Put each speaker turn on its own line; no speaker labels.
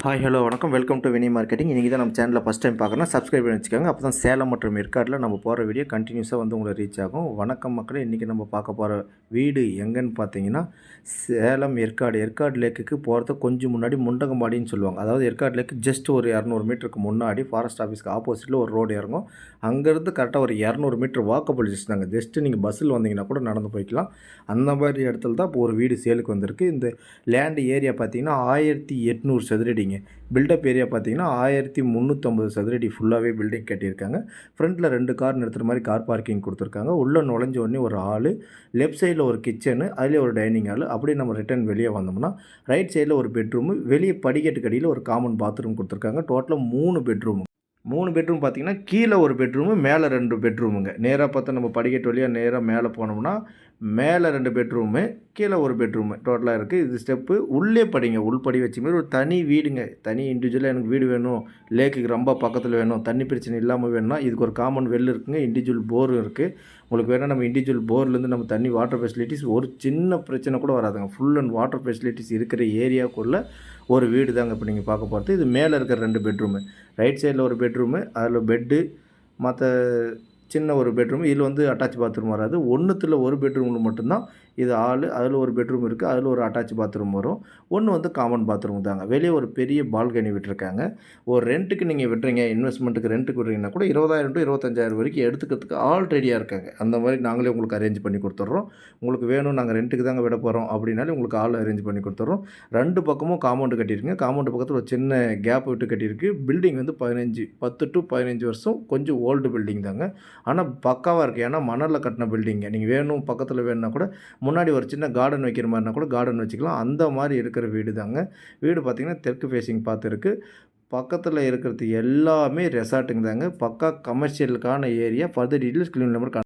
Hi hello வணக்கம். Welcome to Vini marketing. இன்றைக்கி தான் நம்ம சேனலில் ஃபஸ்ட் டைம் பார்க்குறோன்னா சப்ஸ்கிரைப் பண்ணி வச்சுக்கோங்க. அப்போ தான் சேலம் மற்றும் ஏற்காடில் நம்ம போகிற வீடியோ கண்டினியூஸாக வந்து உங்களை ரீச் ஆகும். வணக்கம் மக்களே, இன்றைக்கி நம்ம பார்க்க போகிற வீடு எங்கேன்னு பார்த்தீங்கன்னா சேலம் ஏற்காடு லேக்குக்கு போகிறதுக்கு கொஞ்சம் முன்னாடி முண்டகம்பாடின்னு சொல்லுவாங்க. அதாவது ஏற்காடு லேக்கு ஜஸ்ட் ஒரு 200 மீட்டருக்கு முன்னாடி ஃபாரஸ்ட் ஆஃபீஸ்க்கு ஆப்போசிட்டில் ஒரு ரோடு இறங்கும். அங்கேருந்து கரெக்டாக ஒரு 200 மீட்டர் வாக்கபிள் டிஸ்டன்ஸ் தாங்க. ஜஸ்ட்டு நீங்கள் பஸ்ஸில் வந்தீங்கன்னா கூட நடந்து போய்க்கலாம். அந்த மாதிரி இடத்துல தான் இப்போ ஒரு வீடு சேலுக்கு வந்திருக்கு. இந்த லேண்ட் ஏரியா பார்த்தீங்கன்னா 1800 சதுரடி. பில்டப் ஏரியா பார்த்தீங்கன்னா 1350 சதுரடி ஃபுல்லாகவே பில்டிங் கட்டியிருக்காங்க. ஃப்ரண்ட்டில் 2 கார் நிறுத்துகிற மாதிரி கார் பார்க்கிங் கொடுத்துருக்காங்க. உள்ளே நுழைஞ்ச உடனே ஒரு ஹாலு, லெஃப்ட் சைடில் ஒரு கிச்சனு, அதிலே ஒரு டைனிங் ஹாலு. அப்படியே நம்ம ரிட்டர்ன் வெளியே வந்தோம்னா ரைட் சைடில் ஒரு பெட்ரூமு, வெளியே படிக்கட்டுக்கு அடியில் ஒரு காமன் பாத்ரூம் கொடுத்துருக்காங்க. டோட்டலாக 3 பெட்ரூமு. 3 பெட்ரூம் பார்த்தீங்கன்னா கீழே ஒரு பெட்ரூமு, மேலே 2 பெட்ரூமுங்க. நேராக பார்த்தா நம்ம படிக்கட்டு வழியாக நேராக மேலே போனோம்னா மேலே 2 பெட்ரூமு, கீழே ஒரு பெட்ரூமு டோட்டலாக இருக்குது. இது ஸ்டெப்பு. உள்ளே படிங்க, உள்படி வச்ச மாதிரி ஒரு தனி வீடுங்க. தனி இண்டிவிஜுவலாக எனக்கு வீடு வேணும், லேக்குக்கு ரொம்ப பக்கத்தில் வேணும், தண்ணி பிரச்சனை இல்லாமல் வேணும்னா இதுக்கு ஒரு காமன் வெல் இருக்குங்க. இண்டிவிஜுவல் போரும் இருக்குது. உங்களுக்கு வேணால் நம்ம இண்டிவிஜுவல் போர்லேருந்து நம்ம தண்ணி வாட்டர் ஃபெசிலிட்டிஸ் ஒரு சின்ன பிரச்சனை கூட வராதுங்க. ஃபுல் அண்ட் வாட்டர் ஃபெசிலிட்டிஸ் இருக்கிற ஏரியாவுக்குள்ளே ஒரு வீடு தாங்க இப்போ நீங்கள் பார்க்க போகிறது. இது மேலே இருக்கிற 2 பெட்ரூமு, ரைட் சைடில் ஒரு பெட்ரூமு, அதில் பெட்டு, மற்ற சின்ன ஒரு பெட்ரூம். இதில் வந்து அட்டாச் பாத்ரூம் வராது. ஒன்றுத்தில் ஒரு பெட்ரூமில் மட்டும்தான் இது ஹாலு. அதில் ஒரு பெட்ரூம் இருக்குது, அதில் ஒரு அட்டாச் பாத்ரூம் வரும். ஒன்று வந்து காமன் பாத்ரூம் தாங்க. வெளியே ஒரு பெரிய பால்கனி விட்டுருக்காங்க. ஒரு ரெண்ட்டுக்கு நீங்கள் விட்டுறீங்க, இன்வெஸ்ட்மெண்ட்டுக்கு ரெண்ட்டுக்கு விட்றீங்கன்னா கூட 20,000 to 25,000 வரைக்கும் எடுத்துக்கிறதுக்கு ஆல் ரெடியாக இருக்காங்க. அந்த மாதிரி நாங்களே உங்களுக்கு அரேஞ்ச் பண்ணி கொடுத்துட்றோம். உங்களுக்கு வேணும், நாங்கள் ரெண்ட்டுக்கு தாங்க விட போகிறோம் அப்படின்னாலே உங்களுக்கு ஆள் அரேஞ்ச் பண்ணி கொடுத்துட்றோம். 2 பக்கமும் காம்பவுண்டு கட்டியிருக்குங்க. காம்பவுண்டு பக்கத்தில் ஒரு சின்ன கேப் விட்டு கட்டியிருக்கு. பில்டிங் வந்து 10 to 15 வருஷம், கொஞ்சம் ஓல்டு பில்டிங் தாங்க. ஆனால் பக்காவாக இருக்குது. ஏன்னா மணலில் கட்டின பில்டிங்க. நீங்கள் வேணும் பக்கத்தில் வேணுன்னா கூட முன்னாடி ஒரு சின்ன கார்டன் வைக்கிற மாதிரினா கூட கார்டன் வச்சுக்கலாம். அந்த மாதிரி இருக்கிற வீடு தாங்க. வீடு பார்த்திங்கன்னா தெற்கு ஃபேஸிங் பார்த்து இருக்குது. பக்கத்தில் இருக்கிறது எல்லாமே ரெசார்ட்டுங்க தாங்க. பக்கா கமர்ஷியலுக்கான area. Further details screen number